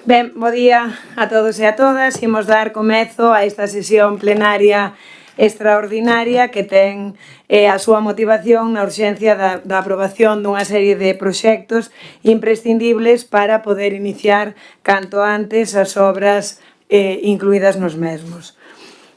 Ben, bo día a todos e a todas. Imos dar comezo a esta sesión plenaria extraordinaria que ten a súa motivación na urxencia da aprobación dunha serie de proxectos imprescindibles para poder iniciar canto antes as obras incluídas nos mesmos.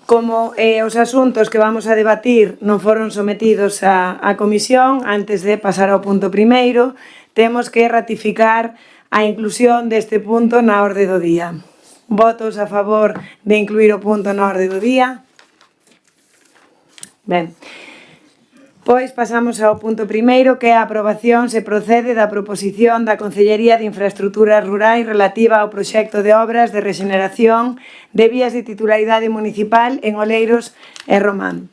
Como os asuntos que vamos a debatir non foron sometidos á comisión, antes de pasar ao punto primeiro, temos que ratificar a inclusión deste punto na orde do día. Votos a favor de incluir o punto na orde do día? Ben, pois pasamos ao punto primeiro, que é a aprobación se procede da proposición da Consellería de Infraestructuras Rurais relativa ao proxecto de obras de rexeneración de vías de titularidade municipal en Oleiros e Román.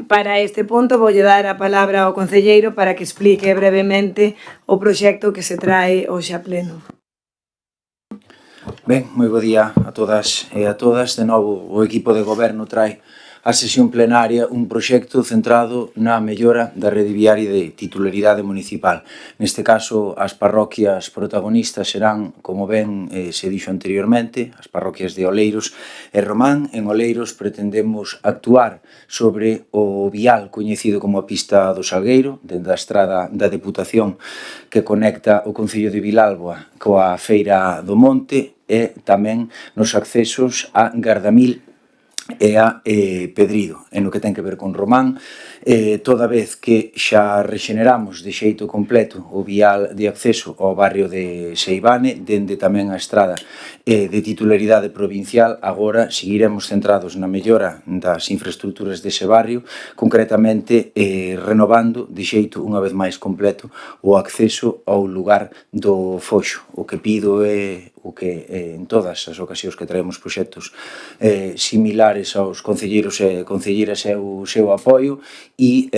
Para este punto voulle dar a palabra ao concelleiro para que explique brevemente o proxecto que se trae hoxe a pleno. Ben, moi bo día a todas e a todas. De novo, o equipo de goberno trae a sesión plenaria un proxecto centrado na mellora da rede viaria de titularidade municipal. Neste caso, as parroquias protagonistas serán, como ben se dixo anteriormente, as parroquias de Oleiros e Román. En Oleiros pretendemos actuar sobre o vial coñecido como a pista do Salgueiro, dende a estrada da Deputación que conecta o concello de Vilalboa coa Feira do Monte e tamén nos accesos a Gardamil e a Pedrido. En o que ten que ver con Román, toda vez que xa rexeneramos de xeito completo o vial de acceso ao barrio de Seivane, dende tamén a estrada de titularidade provincial, agora seguiremos centrados na mellora das infraestructuras dese barrio, concretamente renovando de xeito unha vez máis completo o acceso ao lugar do Foxo. O que pido é o que en todas as ocasións que traemos proxectos similares aos concelleiros e concelleiras é o seu apoio e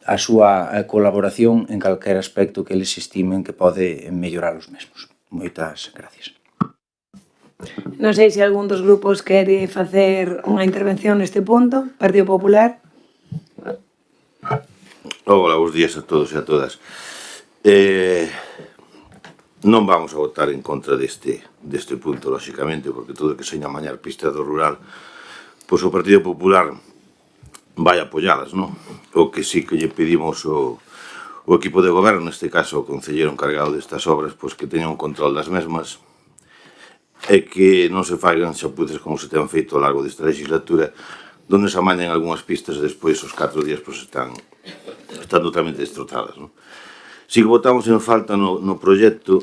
a súa colaboración en calquer aspecto que eles estimen que pode mellorar os mesmos. Moitas gracias. Non sei se algún dos grupos quere facer unha intervención neste punto. Partido Popular. Hola, bons días a todos e a todas. Non vamos a votar en contra deste punto, lóxicamente, porque todo o que seña mañar pista do rural, pois o Partido Popular vai apoialas, non? O que sí que lle pedimos o equipo de goberno, neste caso o concelleiro encargado destas obras, pois que teña un control das mesmas e que non se faigan xapuces como se ten feito ao largo desta legislatura, donde se amañan algunhas pistas e despois os 4 días pois están totalmente destrozadas, non? Si que votamos en falta no proxecto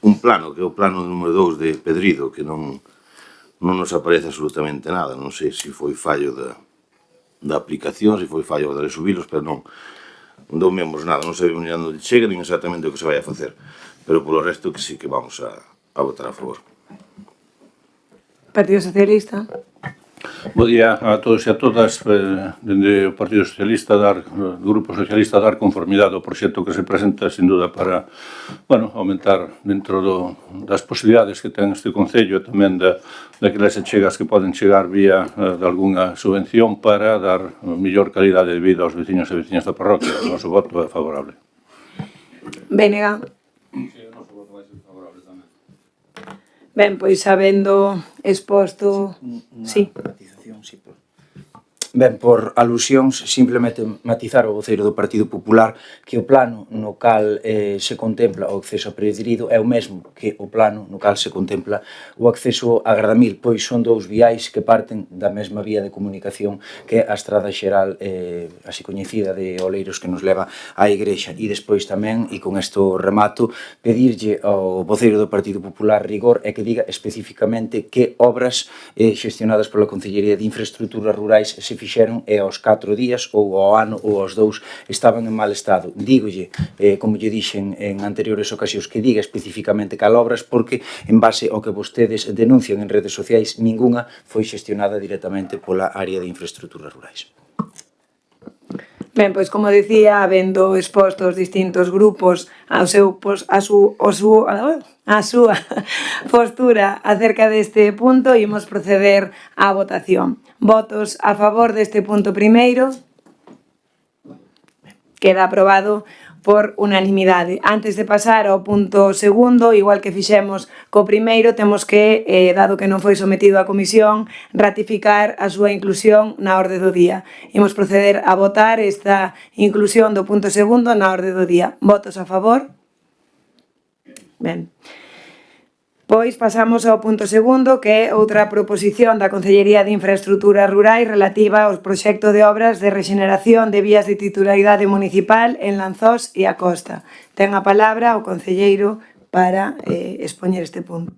un plano, que é o plano número 2 de Pedrido, que non nos aparece absolutamente nada. Non sei se foi fallo da aplicación, se foi fallo de resubilos, pero non domemos nada, non sabemos ni onde chega, nin exactamente o que se vai a facer. Pero polo resto que sí que vamos a votar a favor. Partido Socialista. Bo día a todos e a todas. Dende o Partido Socialista, do Grupo Socialista, dar conformidade ao proxecto que se presenta, sin duda, para aumentar dentro das posibilidades que ten este Concello e tamén daquelas achegas que poden chegar vía de algunha subvención para dar mellor calidade de vida aos veciños e veciñas da parroquia. O noso voto é favorable. Bénega. Sí, o noso voto vai ser favorable tamén. Ben, pois habendo exposto... Sí. Ben, por alusións, simplemente matizar o voceiro do Partido Popular que o plano no cal se contempla o acceso a Pedrido é o mesmo que o plano no cal se contempla o acceso a Gardamil, pois son dous viais que parten da mesma vía de comunicación que a estrada xeral así coñecida de Oleiros que nos leva á igrexa. E despois tamén, e con isto remato, pedirlle ao voceiro do Partido Popular rigor e que diga especificamente que obras xestionadas pola Concellería de Infraestructuras Rurais se fixeron e aos 4 días ou ao ano ou aos 2 estaban en mal estado. Dígolle, como lle dixen en anteriores ocasións, que diga especificamente cal obras, porque en base ao que vostedes denuncian en redes sociais, ninguna foi xestionada directamente pola área de infraestructuras rurais. Ben, pois como dicía, habendo exposto os distintos grupos a súa postura acerca deste punto, imos proceder á votación. Votos a favor deste punto primeiro? Queda aprobado por unanimidade. Antes de pasar ao punto segundo, igual que fixemos co primeiro, temos que, dado que non foi sometido á comisión, ratificar a súa inclusión na orde do día. Imos proceder a votar esta inclusión do punto segundo na orde do día. Votos a favor? Ben. Pois pasamos ao punto segundo, que é outra proposición da Consellería de Infraestruturas Rurais relativa aos proxectos de obras de rexeneración de vías de titularidade municipal en Lanzós e a Costa. Ten a palabra o concelleiro para expoñer este punto.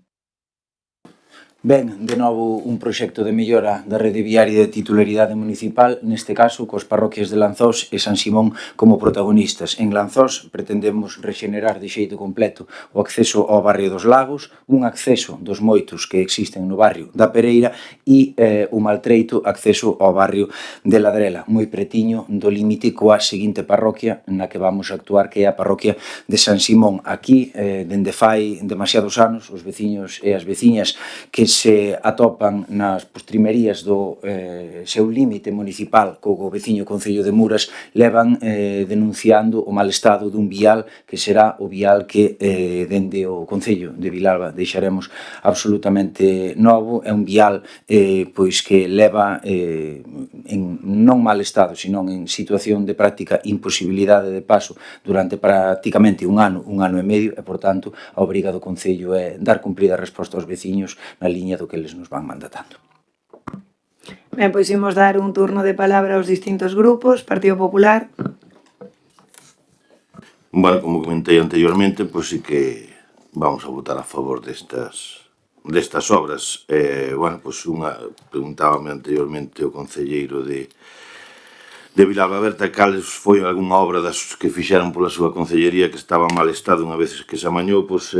Ben, de novo un proxecto de mellora da rede viaria de titularidade municipal, neste caso cos parroquias de Lanzós e San Simón como protagonistas. En Lanzós pretendemos rexenerar de xeito completo o acceso ao barrio dos Lagos, un acceso dos moitos que existen no barrio da Pereira e o maltreito acceso ao barrio de Ladrela, moi pretiño do límite coa seguinte parroquia na que vamos a actuar, que é a parroquia de San Simón. Aquí, dende fai demasiados anos, os veciños e as veciñas que se atopan nas postrimerías do seu límite municipal co veciño Concello de Muras levan denunciando o mal estado dun vial que será o vial que dende o Concello de Vilalba deixaremos absolutamente novo. É un vial pois que leva en non mal estado, senón en situación de práctica imposibilidade de paso durante prácticamente un ano e medio e, por tanto, a obriga do Concello é dar cumprida resposta aos veciños na liña do que eles nos van mandatando. Ben, pois imos dar un turno de palabra aos distintos grupos. Partido Popular. Bueno, como comentei anteriormente, pois sí que vamos a votar a favor destas obras. Bueno, pois preguntábame anteriormente o concelleiro de Vilalba Berta cales foi algunha obra das que fixeron pola súa concellería que estaba en mal estado unha vez que se amañou. Pois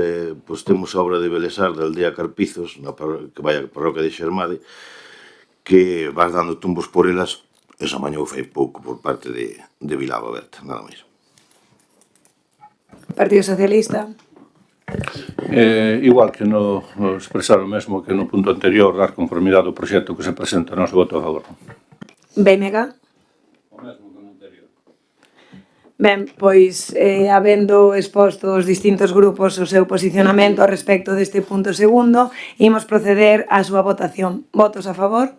temos a obra de Belesar da aldea Carpizos, que vai a parroquia de Xermade, que vas dando tumbos por elas e se amañou fai pouco por parte de Vilalba Berta, nada máis. Partido Socialista. Igual que no expresar o mesmo que no punto anterior, dar conformidade ao proxecto que se presenta, non se voto a favor. BNG. Ben, pois, habendo exposto os distintos grupos o seu posicionamento ao respecto deste punto segundo, imos proceder á súa votación. Votos a favor?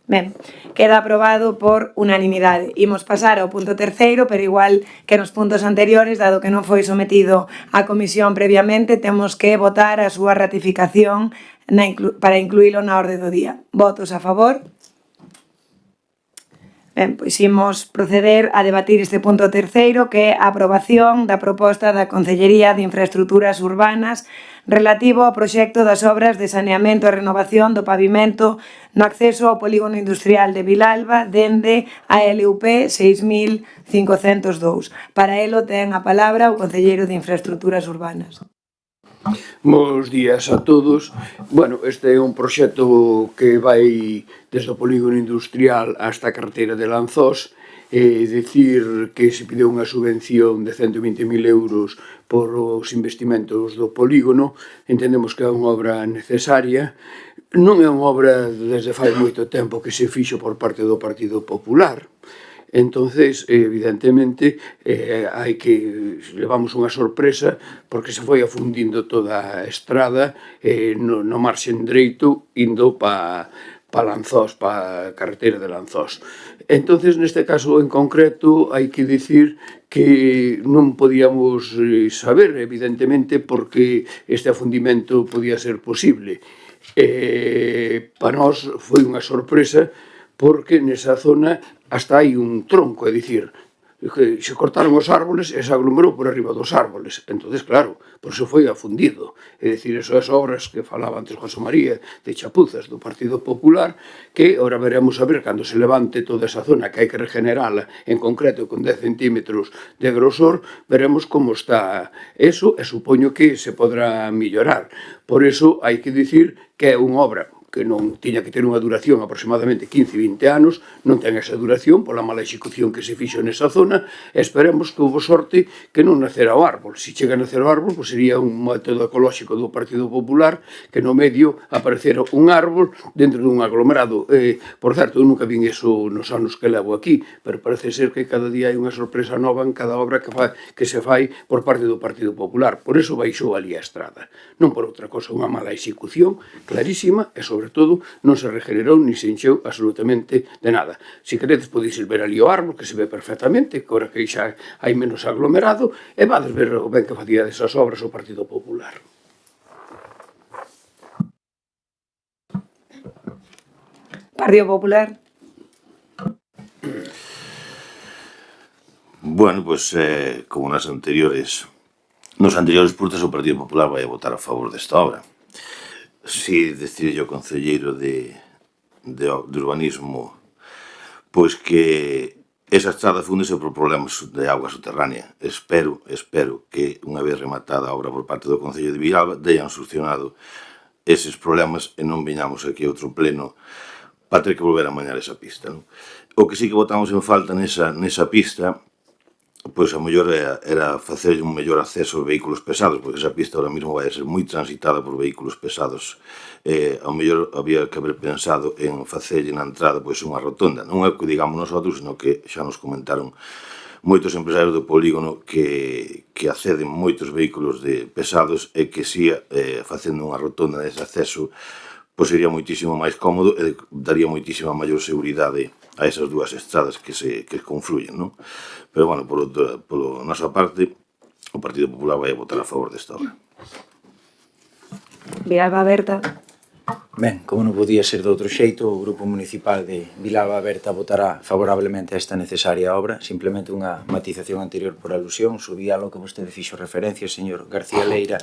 Ben, queda aprobado por unanimidade. Imos pasar ao punto terceiro, pero igual que nos puntos anteriores, dado que non foi sometido á comisión previamente, temos que votar a súa ratificación para incluílo na orde do día. Votos a favor? Ben, pois imos proceder a debatir este punto terceiro, que é a aprobación da proposta da Consellería de Infraestruturas Urbanas relativo ao proxecto das obras de saneamento e renovación do pavimento no acceso ao polígono industrial de Vilalba dende a LUP 6502. Para elo ten a palabra o concelleiro de Infraestruturas Urbanas. Bos días a todos. Bueno, este é un proxecto que vai desde o polígono industrial hasta a carretera de Lanzós. Dicir que se pideu unha subvención de 120.000 euros por os investimentos do polígono. Entendemos que é unha obra necesaria. Non é unha obra desde fai moito tempo que se fixo por parte do Partido Popular. Entonces, evidentemente, levamos unha sorpresa porque se foi afundindo toda a estrada no marxen dereito indo pa Lanzós, pa a carretera de Lanzós. Entonces, neste caso en concreto, hai que dicir que non podíamos saber, evidentemente, porque este afundimento podía ser posible. Para nós foi unha sorpresa porque nesa zona hasta hai un tronco, é dicir, que se cortaron os árboles e se aglomerou por arriba dos árboles. Entonces, claro, por iso foi afundido. É dicir, esas obras que falaba antes José María de Chapuzas do Partido Popular, que ahora veremos a ver cando se levante toda esa zona que hai que regenerala, en concreto con 10 centímetros de grosor, veremos como está eso e supoño que se podrá mellorar. Por iso hai que dicir que é unha obra que non tiña que ter unha duración aproximadamente 15-20 anos, non ten esa duración pola mala execución que se fixo nesa zona, e esperemos que houve sorte que non nacera o árbol. Se chega a nacer o árbol, pois sería un método ecolóxico do Partido Popular que no medio aparecera un árbol dentro dun aglomerado. Por certo, eu nunca vin iso nos anos que levo aquí, pero parece ser que cada día hai unha sorpresa nova en cada obra que se fai por parte do Partido Popular. Por iso baixou ali a estrada. Non por outra cosa, unha mala execución clarísima e, sobre todo, non se regenerou ni se encheu absolutamente de nada. Se queredes, podeis ver ali o árbol, que se ve perfectamente, que agora que xa hai menos aglomerado, e vades ver o ben que facía desas obras o Partido Popular. Partido Popular. Bueno, pues como nos anteriores puntos o Partido Popular vai a votar a favor desta obra. Si decide o concelleiro de urbanismo pois que esa estrada fúndese por problemas de auga subterránea. Espero que unha vez rematada a obra por parte do Concello de Villalba dean solucionado eses problemas e non viñamos aquí a outro pleno para ter que volver a mañar esa pista, non? O que sí que botamos en falta nesa pista, pois a mellor era facer un mellor acceso aos vehículos pesados, porque esa pista ahora mesmo vai a ser moi transitada por vehículos pesados. Ao mellor había que haber pensado en facerlle na entrada pois unha rotonda. Non é o que digamos nosotros, sino que xa nos comentaron moitos empresarios do polígono que acceden moitos vehículos pesados e que si facendo unha rotonda dese acceso pois sería moitísimo máis cómodo e daría moitísima maior seguridade a esas dúas estradas que confluyen, non? Pero, bueno, polo nosa parte, o Partido Popular vai a votar a favor desta obra. Villalba Aberta. Ben, como non podía ser de outro xeito, o Grupo Municipal de Villalba Aberta votará favorablemente a esta necesaria obra. Simplemente unha matización anterior por alusión, subía lo que vostede fixo referencia, señor García Leira,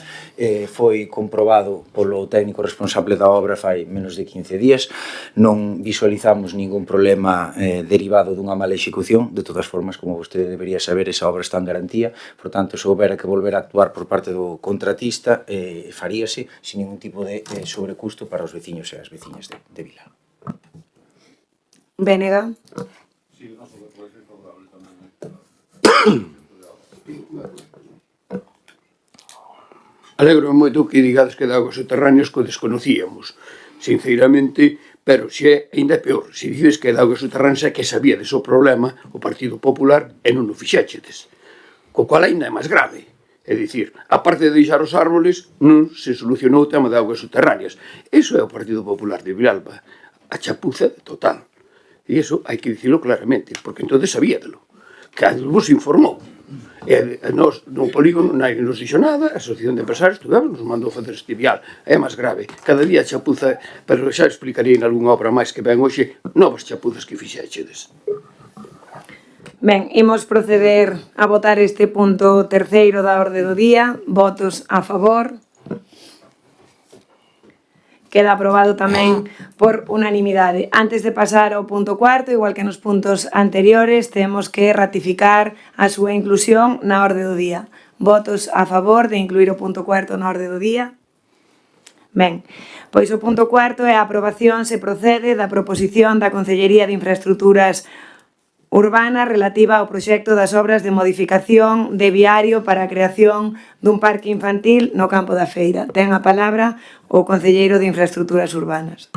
foi comprobado polo técnico responsable da obra fai menos de 15 días. Non visualizamos ningún problema derivado dunha mala execución. De todas formas, como vostede debería saber, esa obra está en garantía. Por tanto, se houbera que volver a actuar por parte do contratista, faríase sin ningún tipo de sobrecusto para os veciños e as veciñas de Vila. Bénega. Alegro moito que digades que de augas subterráneas que o desconocíamos, sinceramente, pero xe ainda é peor, se dices que de augas subterráneas é que sabía dese problema o Partido Popular e non o fixéchedes, co cual ainda é máis grave. É dicir, aparte de deixar os árboles, non se solucionou o tema de augas subterráneas. Iso é o Partido Popular de Villalba, a chapuza total. E iso hai que dicilo claramente, porque entonces sabíadelo, que vos informou. E nos, no polígono, nadie nos dixo nada, a Asociación de Empresarios nos mandou facer este vial. É máis grave, cada día a chapuza, pero xa explicarei en algunha obra máis que ven hoxe, novas chapuzas que fixéchedes. Ben, imos proceder a votar este punto terceiro da orde do día. Votos a favor. Queda aprobado tamén por unanimidade. Antes de pasar ao punto cuarto, igual que nos puntos anteriores, temos que ratificar a súa inclusión na orde do día. Votos a favor de incluir o punto cuarto na orde do día. Ben, pois o punto cuarto é a aprobación se procede da proposición da Consellería de Infraestructuras Urbana relativa ao proxecto das obras de modificación de viario para a creación dun parque infantil no campo da Feira. Ten a palabra o Concelleiro de Infraestructuras Urbanas.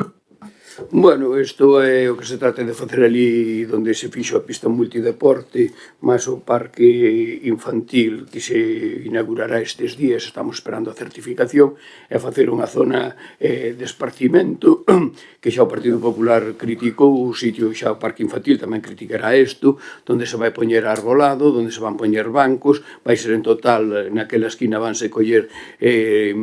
Bueno, isto é o que se trata de facer ali onde se fixo a pista multideporte, máis o parque infantil que se inaugurará estes días, estamos esperando a certificación, e facer unha zona de esparcimento, que xa o Partido Popular criticou, o sitio xa o parque infantil tamén criticará isto, onde se vai poñer arbolado, onde se van poñer bancos, vai ser en total, naquela esquina vanse coller 1100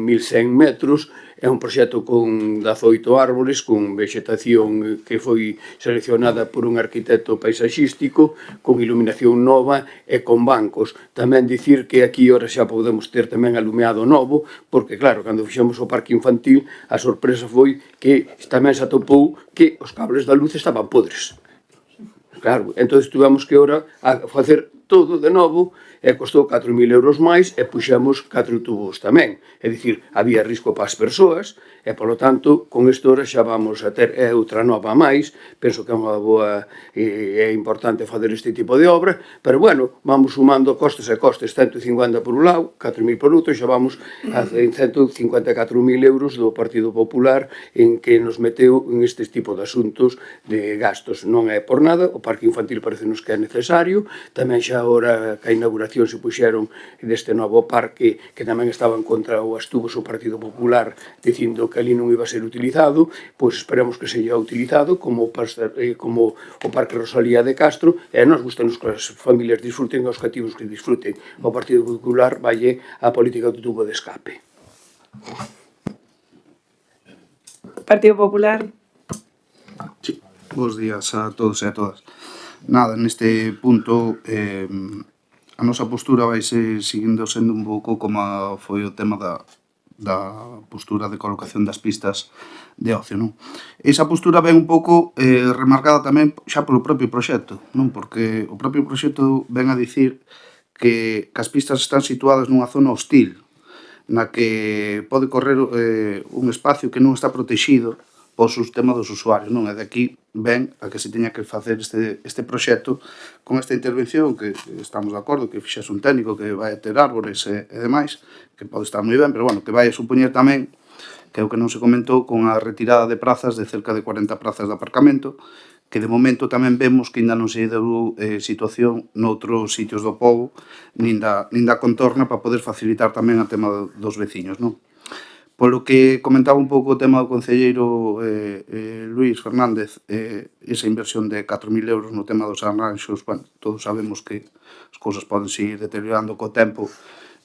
metros, é un proxecto con 18 árboles, con vegetación que foi seleccionada por un arquitecto paisaxístico, con iluminación nova e con bancos. Tamén dicir que aquí ora xa podemos ter tamén alumeado novo, porque claro, cando fixemos o parque infantil, a sorpresa foi que tamén se atopou que os cables da luz estaban podres. Claro, entón tivemos que ora a facer todo de novo e costou 4.000 euros máis e puxemos 4 tubos tamén. É dicir, había risco para as persoas e, polo tanto, con isto ahora xa vamos a ter outra nova máis. Penso que é unha boa e é importante fazer este tipo de obra, pero, bueno, vamos sumando costes e costes, 150 por un lado, 4.000 por outro, xa vamos a 154.000 euros do Partido Popular en que nos meteu en este tipo de asuntos de gastos. Non é por nada, o parque infantil parece-nos que é necesario, tamén xa agora que a inauguración se puxeron deste novo parque que tamén estaban contra o Astubos o Partido Popular dicindo que ali non iba a ser utilizado, pois esperemos que seja utilizado como o Parque Rosalía de Castro e nos gustanos que as familias disfruten e os cativos que disfruten. O Partido Popular valle a política do tubo de escape. Partido Popular. Sí. Bos días a todos e a todas. Nada, neste punto a nosa postura vai ser seguindo sendo un pouco como foi o tema da postura de colocación das pistas de ocio, non? Esa postura ven un pouco remarcada tamén xa polo propio proxecto, non? Porque o propio proxecto ven a dicir que as pistas están situadas nunha zona hostil, na que pode correr un espacio que non está protexido o sistema dos usuarios, non? E de aquí ven a que se teña que facer este proxecto con esta intervención que estamos de acordo, que fixese un técnico que vai a ter árbores e demais, que pode estar moi ben, pero, bueno, que vai a supoñer tamén, que é o que non se comentou, con a retirada de prazas de cerca de 40 prazas de aparcamento, que de momento tamén vemos que ainda non se deu situación noutros sitios do pobo, nin da contorna, para poder facilitar tamén o tema dos veciños, non? Polo que comentaba un pouco o tema do concelleiro Luís Fernández, esa inversión de 4.000 euros no tema dos arranxos, bueno, todos sabemos que as cousas poden seguir deteriorando co tempo,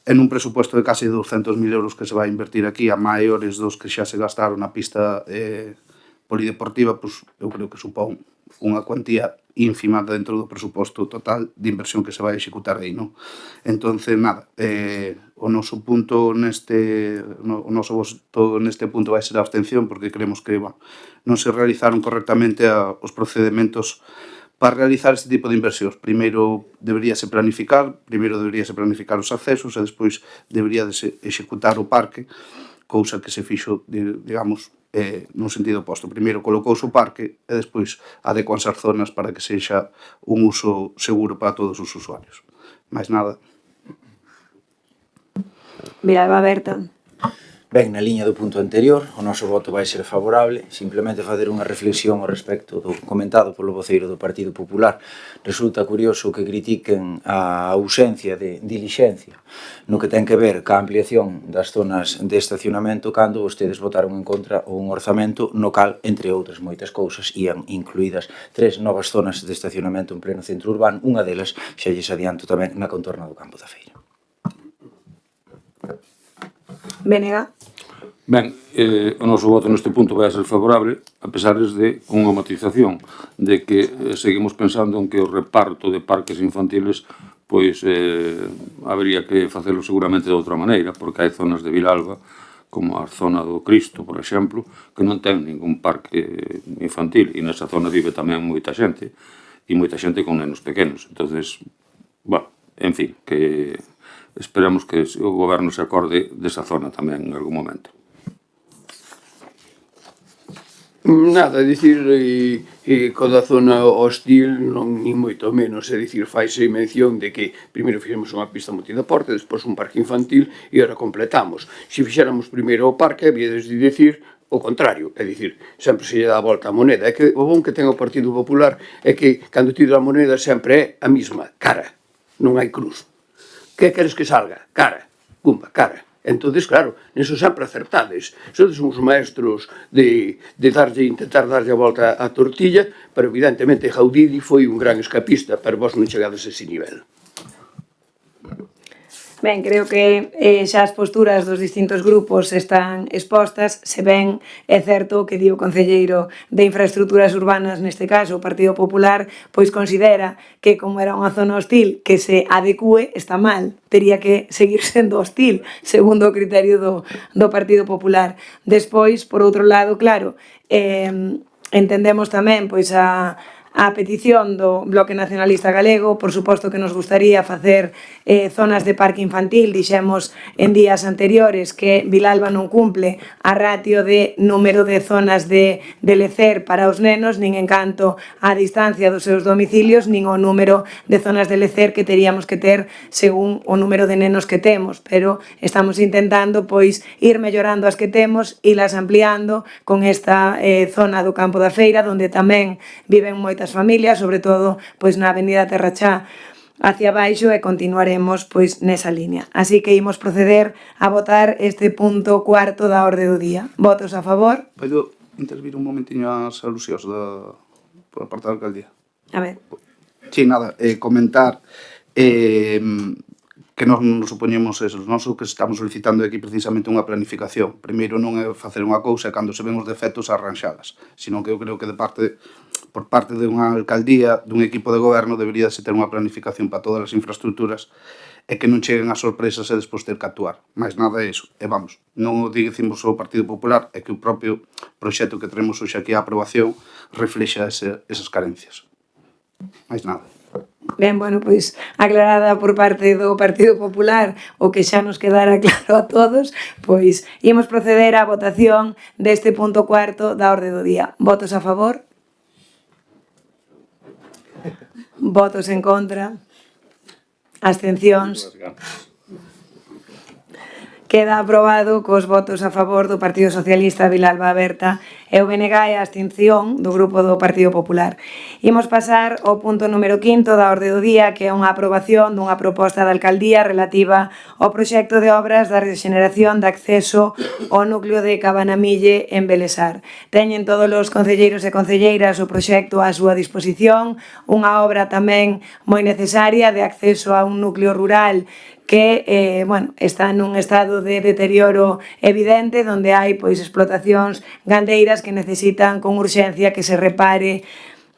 en un presupuesto de case 200.000 euros que se vai invertir aquí, a maiores dos que xa se gastaron na pista polideportiva, pois eu creo que supón unha cuantía ínfima dentro do presuposto total de inversión que se vai executar aí, non? Entonces, nada, o noso punto o noso voto neste punto vai ser a abstención, porque creemos que, bueno, non se realizaron correctamente os procedementos para realizar este tipo de inversións. Primeiro deberíase planificar os accesos e despois deberíase executar o parque, cousa que se fixo, digamos, nun sentido oposto. Primeiro colocouse o parque e despois adecuanse as zonas para que sexa un uso seguro para todos os usuarios. Mais nada. Mirada aberta. Ben, na liña do punto anterior, o noso voto vai ser favorable, simplemente facer unha reflexión ao respecto do comentado polo voceiro do Partido Popular. Resulta curioso que critiquen a ausencia de dilixencia no que ten que ver ca ampliación das zonas de estacionamento cando vostedes votaron en contra un orzamento no cal, entre outras moitas cousas, ían incluídas 3 novas zonas de estacionamento en pleno centro urbano, unha delas xa lles adianto tamén na contorna do Campo da Feira. Bénega. Ben, o noso voto neste punto vai a ser favorable, a pesar de unha matización de que seguimos pensando en que o reparto de parques infantiles pois habría que facelo seguramente de outra maneira, porque hai zonas de Vilalba, como a zona do Cristo, por exemplo, que non ten ningún parque infantil, e nesa zona vive tamén moita xente, e moita xente con nenos pequenos. Entonces, bueno, en fin, que esperamos que o goberno se acorde desa zona tamén en algún momento. Nada, dicir, co da zona hostil, non ni moito menos, é dicir, faise mención de que primeiro fixemos unha pista multideporte, despois un parque infantil e agora completamos. Se fixéramos primeiro o parque, había de dicir o contrario, é dicir, sempre se lle dá a volta a moneda. É que o bon que ten o Partido Popular é que cando tira a moneda sempre é a mesma, cara, non hai cruz. Que queres que salga? Cara, pumba, cara. Entonces, claro, neso sempre acertades. Sodes uns maestros de intentar darlle a volta á tortilla, pero evidentemente Gaudí foi un gran escapista, pero vos non chegades a ese nivel. Ben, creo que xa as posturas dos distintos grupos están expostas, se ben é certo que di o concelleiro de Infraestructuras Urbanas, neste caso o Partido Popular, pois considera que como era unha zona hostil que se adecue, está mal, tería que seguir sendo hostil, segundo o criterio do Partido Popular. Despois, por outro lado, claro, entendemos tamén pois a A petición do Bloque Nacionalista Galego, por suposto que nos gustaría facer zonas de parque infantil. Dixemos en días anteriores que Vilalba non cumple a ratio de número de zonas de lecer para os nenos, nin en canto á distancia dos seus domicilios, nin o número de zonas de lecer que teríamos que ter según o número de nenos que temos, pero estamos intentando pois ir mellorando as que temos e las ampliando con esta zona do Campo da Feira, onde tamén viven moitas familias, sobre todo pois na Avenida Terrachá hacia baixo, e continuaremos pois nesa línea. Así que imos proceder a votar este punto cuarto da orde do día. Votos a favor? Podo intervir un momentiño ás alusións por parte da alcaldía? A ver. Sí, nada, comentar que nós non nos opoñemos eso. Nós o que estamos solicitando aquí precisamente unha planificación. Primeiro non é facer unha cousa e cando se ven os defectos arranxalas, sino que eu creo que por parte de unha alcaldía, dun equipo de goberno, debería ter unha planificación para todas as infraestructuras e que non cheguen as sorpresas e despois ter que actuar. Mais nada é iso. E vamos, non o dicimos o Partido Popular, é que o propio proxecto que tenemos hoxe aquí a aprobación reflexa esas carencias. Mais nada. Ben, bueno, pois aclarada por parte do Partido Popular o que xa nos quedara claro a todos, pois imos proceder á votación deste punto cuarto da orde do día. Votos a favor? Votos en contra? Abstencións? Queda aprobado cos votos a favor do Partido Socialista Vilalba Berta e o BNG e a abstención do Grupo do Partido Popular. Imos pasar ao punto número 5 da orde do día, que é unha aprobación dunha proposta da alcaldía relativa ao proxecto de obras da rexeneración de acceso ao núcleo de Cabanamille en Belesar. Teñen todos os concelleiros e concelleiras o proxecto á súa disposición, unha obra tamén moi necesaria de acceso a un núcleo rural que está nun estado de deterioro evidente, onde hai pois explotacións gandeiras que necesitan con urxencia que se repare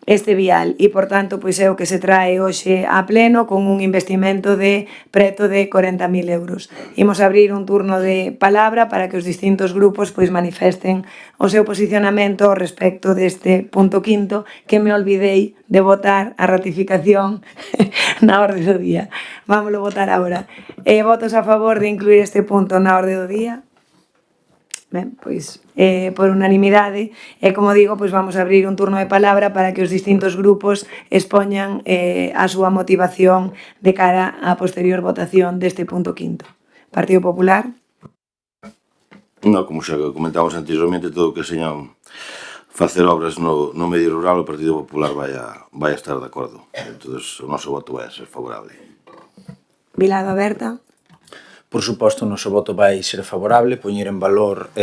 este vial e, por tanto, pois é o que se trae hoxe a pleno con un investimento de preto de 40.000 euros. Imos abrir un turno de palabra para que os distintos grupos pois manifesten o seu posicionamento ao respecto deste punto quinto, que me olvidei de votar a ratificación na orde do día. Vámoslo votar agora. Votos a favor de incluir este punto na orde do día? Ben, pois, por unanimidade, e como digo, pois vamos a abrir un turno de palabra para que os distintos grupos expoñan a súa motivación de cara á posterior votación deste punto quinto. Partido Popular? No, como xa comentamos anteriormente, todo o que señan facer obras no medio rural, o Partido Popular vai a estar de acordo. Entón, o noso voto vai a ser favorable. Vilado Aberta? Por suposto, o noso voto vai ser favorable, poñer en valor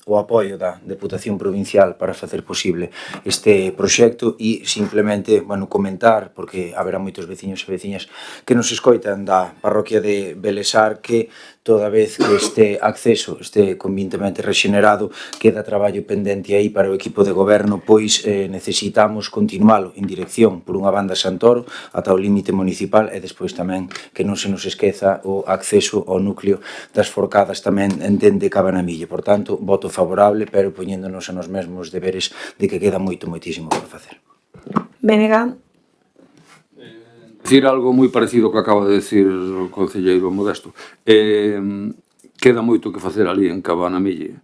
o apoio da Deputación Provincial para facer posible este proxecto e simplemente, comentar, porque haberá moitos veciños e veciñas que nos escoitan da parroquia de Belesar, que toda vez que este acceso este convintemente rexenerado, queda traballo pendente aí para o equipo de goberno, pois necesitamos continualo en dirección por unha banda Santoro ata o límite municipal e despois tamén que non se nos esqueza o acceso ao núcleo das Forcadas tamén entende Cabanamille. Por tanto, voto favorable, pero poñéndonos a nos mesmos deberes de que queda moitísimo por facer. Benega? Dicir algo moi parecido ao que acaba de decir o concelleiro Modesto. Queda moito que facer ali en Cabanamille.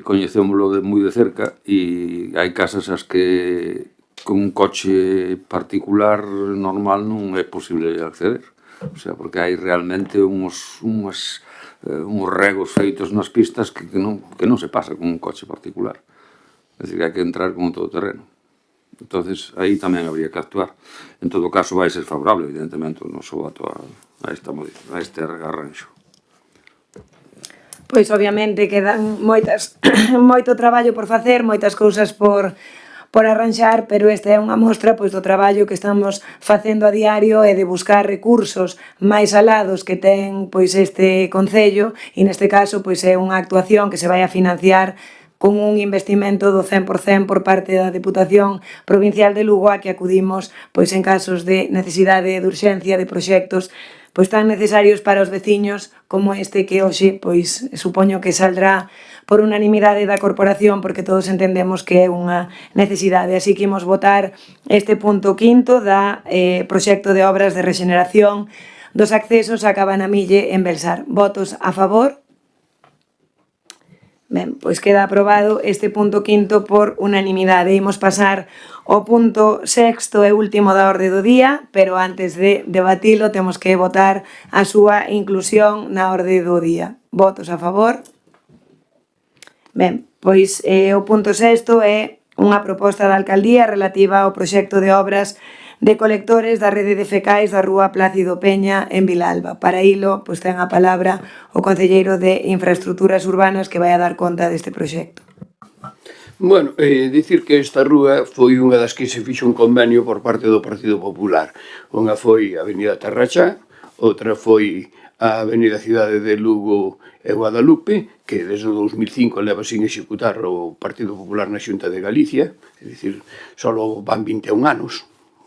Coñecémoslo moi de cerca e hai casas as que con un coche particular normal non é posible acceder. O sea, porque hai realmente uns regos feitos nas pistas que non se pasa con un coche particular. É dicir, que hai que entrar con un todoterreno. Entonces, aí tamén habría que actuar. En todo caso, vai ser favorable, evidentemente, o noso voto a este arranxo. Pois, obviamente, quedan moito traballo por facer, moitas cousas por arranxar, pero esta é unha mostra pois do traballo que estamos facendo a diario e de buscar recursos máis alados que ten pois este concello, e neste caso pois é unha actuación que se vai a financiar con un investimento do 100% por parte da Deputación Provincial de Lugo a que acudimos pois en casos de necesidade de urxencia de proxectos pois tan necesarios para os veciños como este que hoxe pois supoño que saldrá por unanimidade da corporación porque todos entendemos que é unha necesidade. Así que imos votar este punto quinto da proxecto de obras de rexeneración dos accesos a Cabanamille en Belsar. Votos a favor? Ben, pois queda aprobado este punto quinto por unanimidade. Imos pasar ao punto sexto e último da orde do día, pero antes de debatilo temos que votar a súa inclusión na orde do día. Votos a favor? Ben, pois o punto sexto é unha proposta da alcaldía relativa ao proxecto de obras de colectores da rede de fecais da rúa Plácido Peña en Vilalba. Para ilo, pois ten a palabra o concelleiro de Infraestructuras Urbanas que vai a dar conta deste proxecto. Bueno, dicir que esta rúa foi unha das que se fixo un convenio por parte do Partido Popular. Unha foi a Avenida Tarrachá, outra foi a Avenida Cidade de Lugo e Guadalupe, que desde o 2005 leva sin executar o Partido Popular na Xunta de Galicia, é dicir, só van 21 anos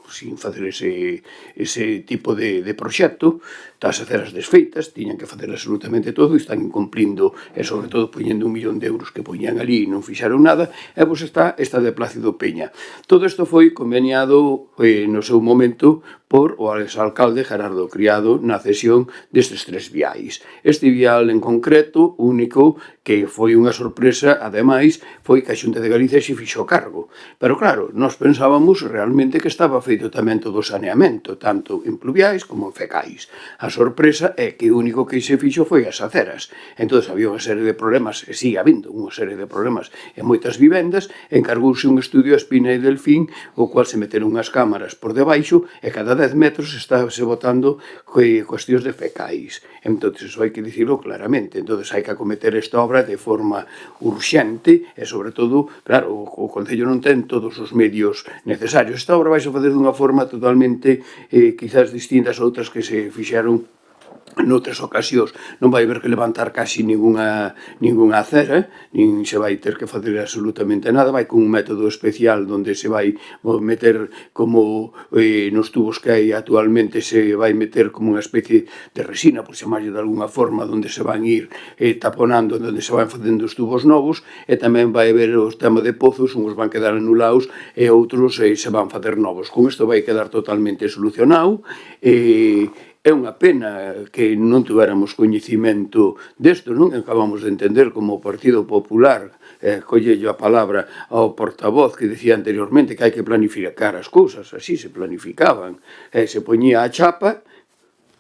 sin facer ese tipo de proxecto, tas aceras desfeitas, tiñan que facer absolutamente todo e están incumplindo, e sobre todo poñendo 1 millón de euros que poñían ali e non fixaron nada, e pois está esta de Plácido Peña. Todo isto foi conveniado no seu momento por o exalcalde Gerardo Criado na cesión destes 3 viais. Este vial en concreto, único, que foi unha sorpresa, ademais, foi que a Xunta de Galicia se fixo cargo. Pero claro, nós pensábamos realmente que estaba feito tamén todo o saneamento, tanto en pluviais como en fecais. A sorpresa é que o único que se fixo foi as aceras. Entón, había unha serie de problemas, e sigue habindo unha serie de problemas en moitas vivendas, encargouse un estudio a Espina e Delfín, o cual se meteron unhas cámaras por debaixo, e cada 10 metros estábase botando cuestións de fecais. Entón, iso hai que dicirlo claramente. Entón, hai que acometer esta obra de forma urxente e, sobre todo, claro, o Concello non ten todos os medios necesarios. Esta obra vai a fazer dunha forma totalmente quizás distintas a outras que se fixeron noutras ocasións. Non vai haber que levantar casi ninguna acera, nin se vai ter que fazer absolutamente nada, vai con un método especial onde se vai meter como nos tubos que hai actualmente se vai meter como unha especie de resina, por chamarlle de alguna forma, onde se van ir taponando, onde se van facendo os tubos novos, e tamén vai haber o tema de pozos, uns van quedar anulados e outros se van facer novos. Con isto vai quedar totalmente solucionado. É unha pena que non tuéramos coñecimento desto, non? Acabamos de entender como o Partido Popular, collello a palabra ao portavoz que decía anteriormente que hai que planificar as cousas, así se planificaban, se poñía a chapa,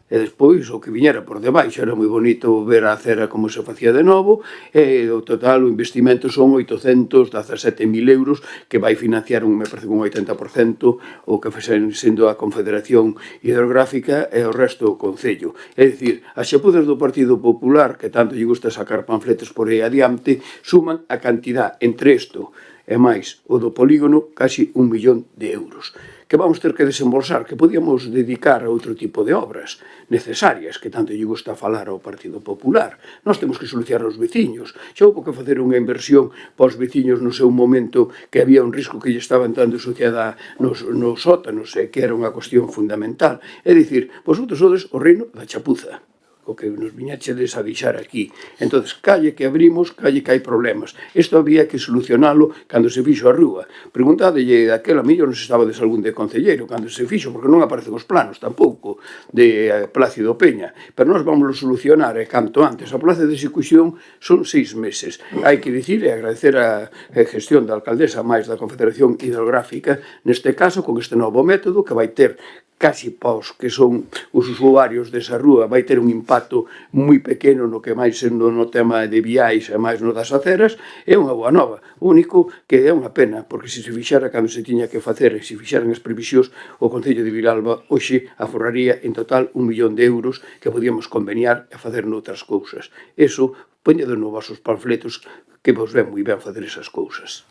e despois o que viñera por debaixo. Era moi bonito ver a acera como se facía de novo, e o total o investimento son 817.000 euros que vai financiar me parece un 80% o que sendo a Confederación Hidrográfica e o resto o Concello. É dicir, as xapudas do Partido Popular, que tanto lle gusta sacar panfletos por aí adiante, suman a cantidad entre isto e máis o do polígono casi 1 millón de euros que vamos ter que desembolsar, que podíamos dedicar a outro tipo de obras necesarias, que tanto lle gusta falar ao Partido Popular. Nós temos que solucionar os veciños. Xa houve que facer unha inversión para os veciños no seu momento que había un risco que lle estaba entrando suciedade nos sótanos, e que era unha cuestión fundamental. É dicir, vosotros sodes o reino da chapuza, o que nos viñachedes a deixar aquí. Entón, calle que abrimos, calle que hai problemas. Isto había que solucionalo cando se fixo a rúa. Preguntádelle daquela, mellor non se estaba de algún de concelleiro, cando se fixo, porque non aparecen os planos tampouco de Plácido Peña. Pero nós vamos solucionar, e canto antes. A plaza de execución son 6 meses. Hai que dicir e agradecer a gestión da alcaldesa máis da Confederación Hidrográfica, neste caso, con este novo método que vai ter casi paos que son os usuarios desa rúa, vai ter un impacto moi pequeno no que máis sendo no tema de viais e máis no das aceras, é unha boa nova. O único que é unha pena, porque se fixara cando se tiña que facer e se fixaran as previsións, o Concello de Vilalba hoxe aforraría en total 1 millón de euros que podíamos conveniar e facer noutras cousas. Eso, poñedo nos vosos panfletos que vos ven moi ben facer esas cousas.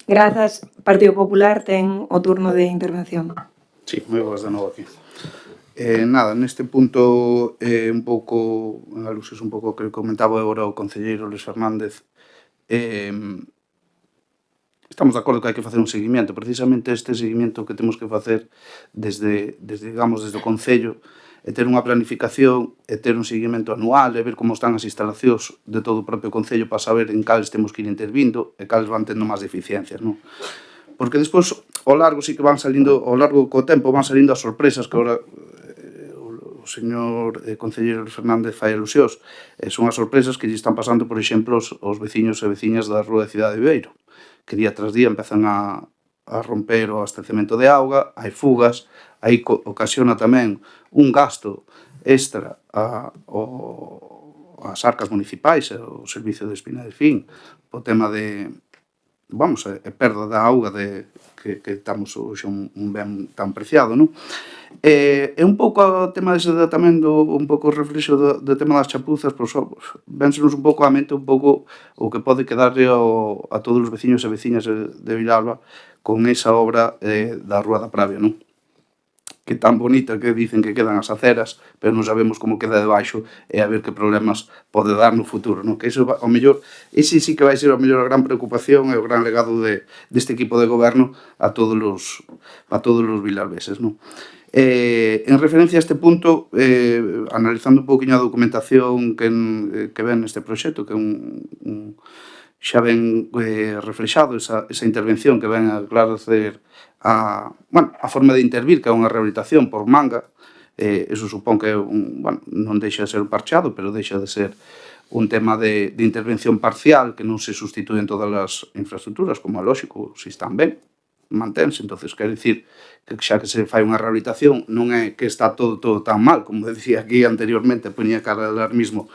Grazas. Partido Popular ten o turno de intervención. Sí, moi boas de novo aquí. Nada, neste punto un pouco, en alusión un pouco que comentaba agora o concelleiro Luis Fernández, estamos de acordo que hai que facer un seguimento, precisamente este seguimento que temos que facer desde o Concello, e ter unha planificación e ter un seguimento anual e ver como están as instalacións de todo o propio Concello para saber en cales temos que ir intervindo e cales van tendo máis deficiencias, non? Porque despois, ao largo, sí que van salindo, ao largo co tempo van salindo as sorpresas que agora o señor concelleiro Fernández fai alusións, son as sorpresas que lle están pasando, por exemplo, aos veciños e veciñas da rúa de Cidade de Beiro, que día tras día empezan a romper o abastecemento de auga, hai fugas, aí ocasiona tamén un gasto extra ás arcas municipais e ao servicio de Espina de Fin, o tema de, perda da auga que estamos hoxe un ben tan preciado, non? E un pouco o tema dese tamén un pouco o reflexo do tema das chapuzas, pois vénsenos un pouco á mente un pouco o que pode quedarle a todos os veciños e veciñas de Vilalba con esa obra da Rúa da Pravia, non? Que tan bonita que dicen que quedan as aceras, pero non sabemos como queda debaixo e a ver que problemas pode dar no futuro, non? Que iso, ao mellor, ese sí que vai ser ao mellor a gran preocupación e o gran legado deste equipo de goberno a todos os vilalbeses, non? En referencia a este punto, analizando un pouquinho a documentación que ven neste proxecto, que xa ven reflexado esa intervención que ven a aclarecer a forma de intervir, que é unha rehabilitación por manga, eso supón que non deixa de ser un parcheado, pero deixa de ser un tema de intervención parcial que non se sustitúen todas as infraestructuras, como é lógico, se están ben, manténse. Entonces, quer dicir que xa que se fai unha rehabilitación non é que está todo tan mal, como decía aquí anteriormente, poñía cara de alarmismo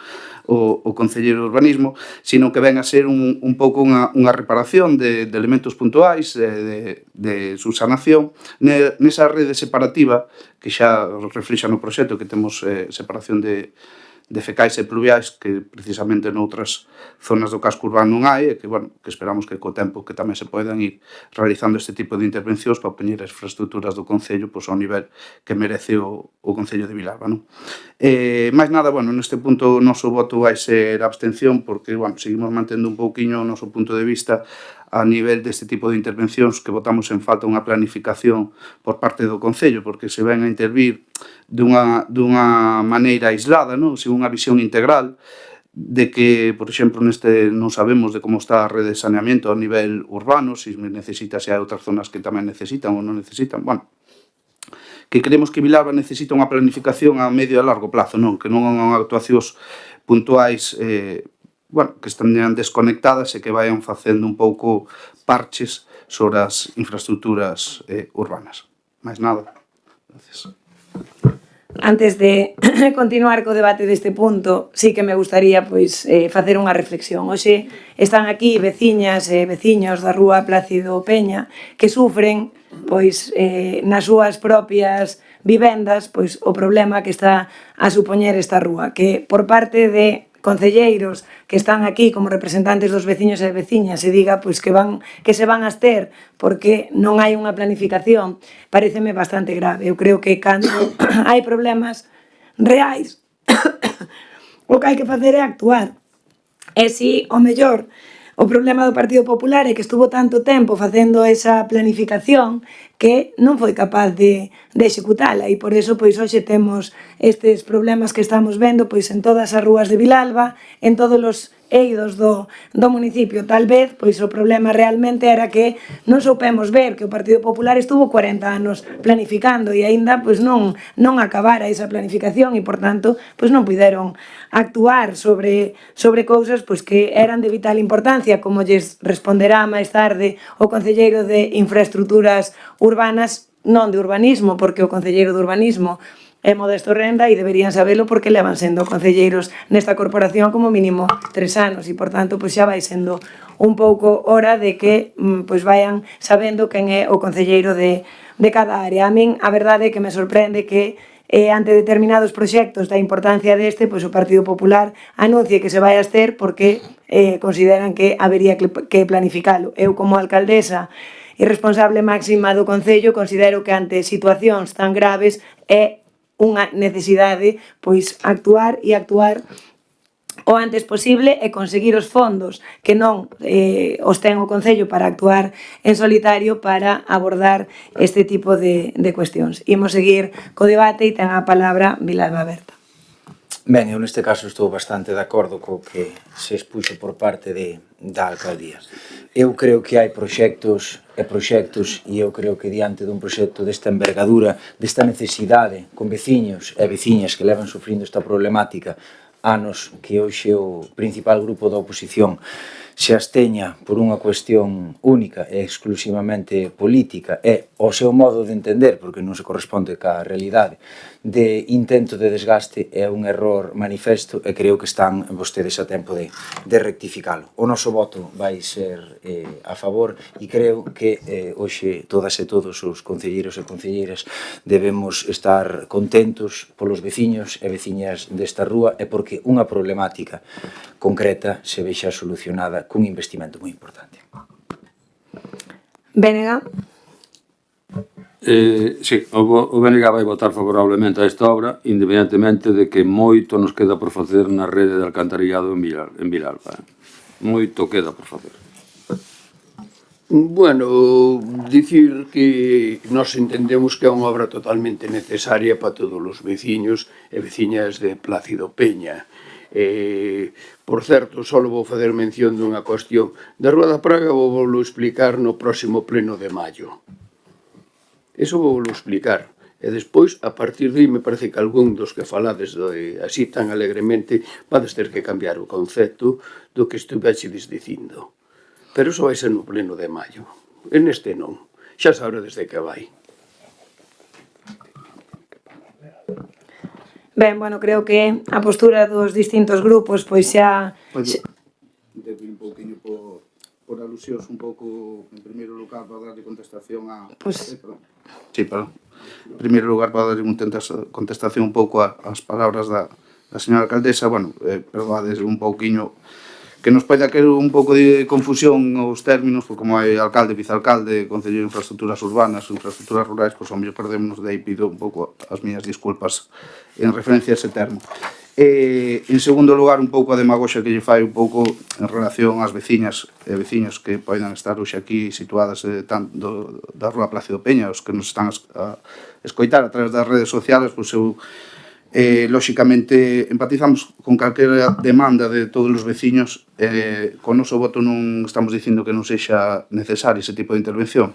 o concelleiro de urbanismo, sino que ven a ser un pouco unha reparación de elementos puntuais, de subsanación, nesa rede separativa que xa reflexa no proxecto, que temos separación de fecais e pluviais, que precisamente noutras zonas do casco urbano non hai, e que esperamos que co tempo que tamén se poidan ir realizando este tipo de intervencións para poñer as infraestructuras do Concello ao nivel que merece o Concello de Vilalba, non? Mais nada, neste punto o noso voto vai ser abstención, porque seguimos mantendo un pouquiño o noso punto de vista a nivel deste tipo de intervencións, que votamos en falta unha planificación por parte do Concello, porque se ven a intervir dunha maneira aislada, non? Sen unha visión integral de que, por exemplo, non sabemos de como está a rede de saneamento a nivel urbano, se necesita, se hai outras zonas que tamén necesitan ou non necesitan, que creemos que Vilalba necesita unha planificación a medio e largo plazo, non? Que non son actuacións puntuais que están desconectadas e que vayan facendo un pouco parches sobre as infraestructuras urbanas. Mais nada. Gracias. Antes de continuar co debate deste punto, sí que me gustaría facer unha reflexión. Hoxe están aquí veciñas e veciños da rúa Plácido Peña que sufren nas súas propias vivendas o problema que está a supoñer esta rúa, que por parte de concelleiros que están aquí como representantes dos veciños e veciñas se diga que se van a abster porque non hai unha planificación, pareceme bastante grave. Eu creo que cando hai problemas reais o que hai que facer é actuar. E si, o mellor, o problema do Partido Popular é que estuvo tanto tempo facendo esa planificación que non foi capaz de executala, e por eso hoxe temos estes problemas que estamos vendo en todas as rúas de Vilalba, en todos os eidos do municipio. Tal vez o problema realmente era que non soupemos ver que o Partido Popular estuvo 40 anos planificando e aínda non acabara esa planificación e, por tanto, non puideron actuar sobre cousas que eran de vital importancia, como lles responderá máis tarde o concelleiro de Infraestructuras Urbanas, non de Urbanismo, porque o concelleiro de Urbanismo é Modesto Renda e deberían sabelo porque levan sendo concelleiros nesta corporación como mínimo 3 anos e, por tanto, xa vai sendo un pouco hora de que vayan sabendo quen é o concelleiro de cada área. A min, a verdade é que me sorprende que ante determinados proxectos da importancia deste, o Partido Popular anuncie que se vai a abster porque consideran que habería que planificalo. Eu, como alcaldesa e responsable máxima do Concello, considero que ante situacións tan graves é unha necesidade pois actuar o antes posible e conseguir os fondos que non os ten o Concello para actuar en solitario para abordar este tipo de cuestións. Imos seguir co debate e ten a palabra Vilalba Berta. Ben, eu neste caso estou bastante de acordo co que se expuxo por parte da alcaldía. Eu creo que hai proxectos e eu creo que diante dun proxecto desta envergadura, desta necesidade con veciños e veciñas que levan sufrindo esta problemática anos que hoxe o principal grupo da oposición se absteña por unha cuestión única e exclusivamente política e o seu modo de entender, porque non se corresponde ca realidade, de intento de desgaste é un error manifesto e creo que están vostedes a tempo de rectificalo. O noso voto vai ser a favor e creo que hoxe todas e todos os concelleiros e concelleiras debemos estar contentos polos veciños e veciñas desta rúa e porque unha problemática concreta se vexa solucionada cun investimento moi importante. Bénega. Sí, o BNG vai votar favorablemente a esta obra, independentemente de que moito nos queda por facer na rede de alcantarillado en Vilalba. Moito queda por facer. Bueno, dicir que nós entendemos que é unha obra totalmente necesaria para todos os veciños e veciñas de Plácido Peña. Por certo, só vou fazer mención dunha cuestión. Da Rúa da Praga vou explicar no próximo pleno de maio. Eso vou explicar. E despois, a partir de aí, me parece que algún dos que falades así tan alegremente vades ter que cambiar o concepto do que estuvechedes dicindo. Pero iso vai ser no pleno de maio. En este non. Xa sabedes de que vai. Ben, bueno, creo que a postura dos distintos grupos pois xa... Debe un pouquinho por alusións un pouco, en primeiro lugar, para darle contestación a... Pues... Sí, perdón. En primeiro lugar, para darle contestación un pouco ás palabras da señora alcaldesa, bueno, perdades un pouquiño que nos pode querer un pouco de confusión os términos, porque como hai alcalde, vicealcalde, concelleiro de infraestructuras urbanas, infraestructuras rurais, pois ao mellor perdémonos de aí, pido un pouco as miñas disculpas en referencia a ese termo. En segundo lugar, un pouco a demagoxa que lle fai un pouco en relación ás veciñas e veciños que poden estar hoxe aquí situadas tanto da Rúa Plácido Peña, os que nos están a escoitar a través das redes sociales, pois eu lóxicamente empatizamos con calquera demanda de todos os veciños, con o noso voto non estamos dicindo que non sexa necesario ese tipo de intervención.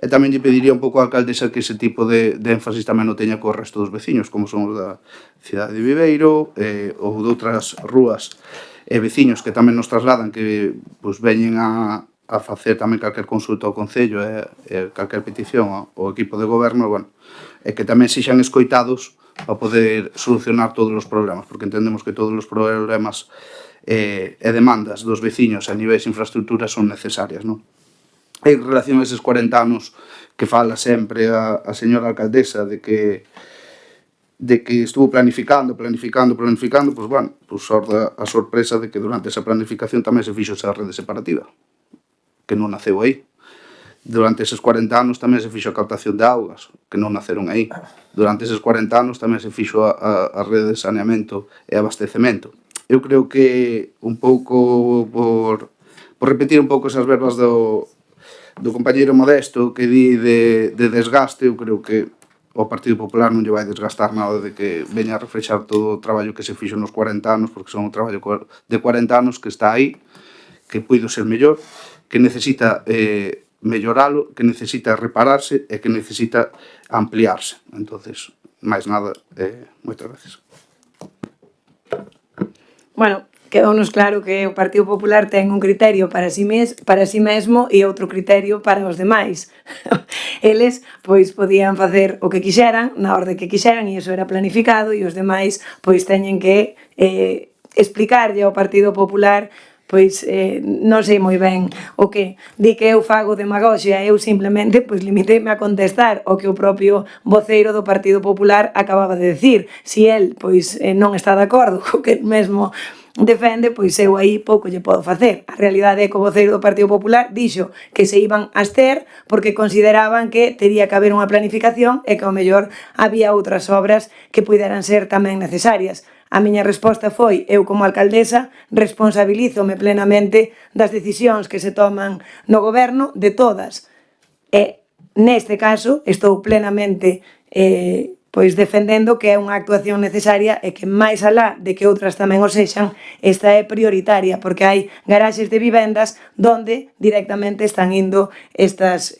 E tamén lle pediría un pouco á alcaldesa que ese tipo de énfasis tamén o teña co resto dos veciños, como son os da cidade de Viveiro ou de outras rúas e veciños que tamén nos trasladan que pois, veñen a facer tamén calquer consulta ao Concello e calquer petición ao equipo de goberno, bueno, e que tamén sexan escoitados para poder solucionar todos os problemas, porque entendemos que todos os problemas e demandas dos veciños a niveis de infraestructura son necesarias, non? En relación a eses 40 anos que fala sempre a señora alcaldesa de que estuvo planificando, pois, bueno, pois sorda a sorpresa de que durante esa planificación tamén se fixo esa rede separativa, que non naceu aí. Durante eses 40 anos tamén se fixo a captación de augas, que non naceron aí. Durante eses 40 anos tamén se fixo a rede de saneamento e abastecemento. Eu creo que un pouco por repetir un pouco esas verbas do compañeiro Modesto que di de desgaste, eu creo que o Partido Popular non lle vai desgastar nada de que veña a reflexar todo o traballo que se fixo nos 40 anos, porque son un traballo de 40 anos que está aí, que puido ser mellor, que necesita melloralo, que necesita repararse e que necesita ampliarse. Entonces, máis nada, moitas gracias. Bueno, quedounos claro que o Partido Popular ten un criterio para si mesmo e outro criterio para os demais. Eles, pois, podían facer o que quixeran, na orde que quixeran, e iso era planificado, e os demais, pois, teñen que explicarlle ao Partido Popular pois non sei moi ben o que. Di que eu fago demagoxia, eu simplemente pois limitei-me a contestar o que o propio voceiro do Partido Popular acababa de decir. Si el pois non está de acordo co que mesmo defende, pois eu aí pouco lle podo facer. A realidade é que o voceiro do Partido Popular dixo que se iban a abster porque consideraban que tería que haber unha planificación e que ao mellor había outras obras que puderan ser tamén necesarias. A miña resposta foi, eu como alcaldesa responsabilízome plenamente das decisións que se toman no goberno, de todas. E neste caso estou plenamente pois defendendo que é unha actuación necesaria e que máis alá de que outras tamén o sexan, esta é prioritaria porque hai garaxes de vivendas donde directamente están indo estes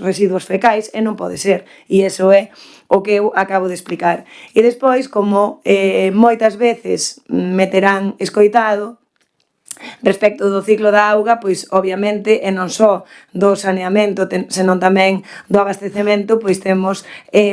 residuos fecais e non pode ser. E iso é o que eu acabo de explicar. E despois, como moitas veces me terán escoitado, respecto do ciclo da auga, pois obviamente, e non só do saneamento, senón tamén do abastecemento, pois temos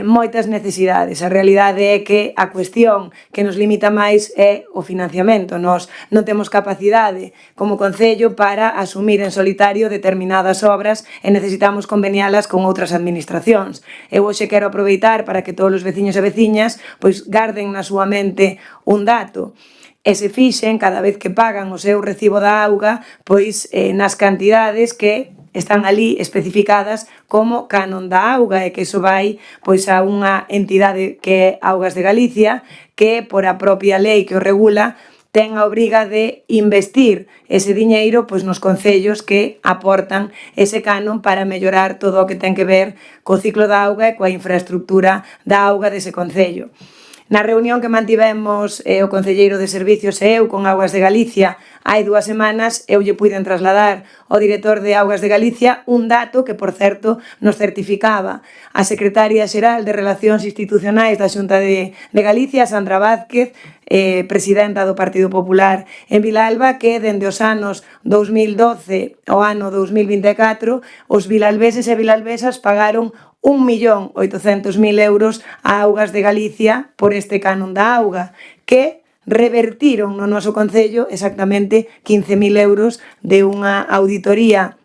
moitas necesidades. A realidade é que a cuestión que nos limita máis é o financiamento. Nos non temos capacidade como Concello para asumir en solitario determinadas obras e necesitamos convenialas con outras administracións. Eu hoxe quero aproveitar para que todos os veciños e veciñas pois garden na súa mente un dato. E se fixen, cada vez que pagan o seu recibo da auga, pois nas cantidades que están ali especificadas como canon da auga e que iso vai pois a unha entidade que é Augas de Galicia, que por a propia lei que o regula ten a obriga de investir ese diñeiro pois nos concellos que aportan ese canon para mellorar todo o que ten que ver co ciclo da auga e coa infraestructura da auga dese concello. Na reunión que mantivemos o concelleiro de Servicios e eu con Augas de Galicia hai 2 semanas, eu lle puiden trasladar ao director de Augas de Galicia un dato que, por certo, nos certificaba a secretaria xeral de Relacións Institucionais da Xunta de Galicia, Sandra Vázquez, presidenta do Partido Popular en Vilalba, que dende os anos 2012 ao ano 2024 os vilalbeses e vilalbesas pagaron 1.800.000 euros a Augas de Galicia por este canon da auga, que revertiron no noso concello exactamente 15.000 euros de unha auditoría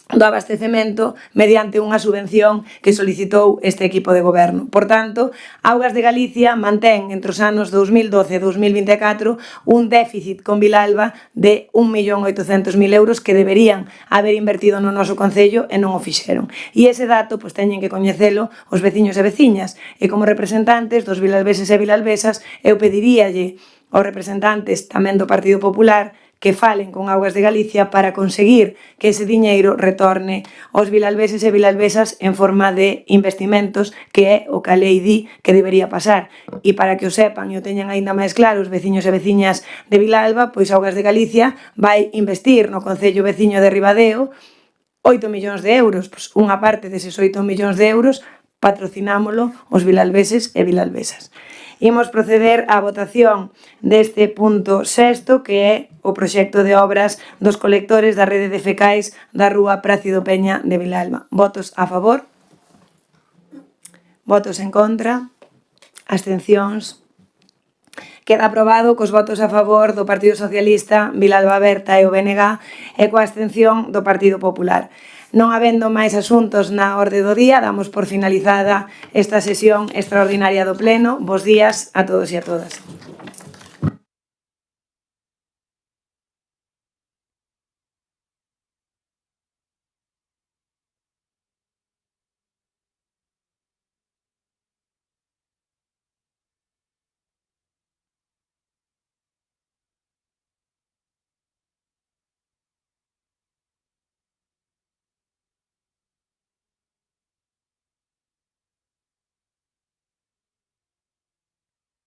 do abastecemento mediante unha subvención que solicitou este equipo de goberno. Por tanto, Augas de Galicia mantén entre os anos 2012 e 2024 un déficit con Vilalba de 1.800.000 euros que deberían haber invertido no noso concello e non o fixeron. E ese dato pois teñen que coñecelo os veciños e veciñas. E como representantes dos vilalbeses e vilalbesas, eu pediríalle aos representantes tamén do Partido Popular que falen con Augas de Galicia para conseguir que ese diñeiro retorne aos vilalbeses e vilalbesas en forma de investimentos, que é o que a lei di que debería pasar. E para que o sepan e o teñan aínda máis claro os veciños e veciñas de Vilalba, pois Augas de Galicia vai investir no concello veciño de Ribadeo 8 millóns de euros. Pois unha parte deses 8 millóns de euros patrocinámolo os vilalbeses e vilalbesas. Imos proceder á votación deste punto 6º, que é o proxecto de obras dos colectores da rede de fecais da rúa Plácido Peña de Vilalba. Votos a favor? Votos en contra? Abstencións? Queda aprobado cos votos a favor do Partido Socialista, Vilalba Aberta e o BNG e coa abstención do Partido Popular. Non habendo máis asuntos na orde do día, damos por finalizada esta sesión extraordinaria do Pleno. Bos días a todos e a todas.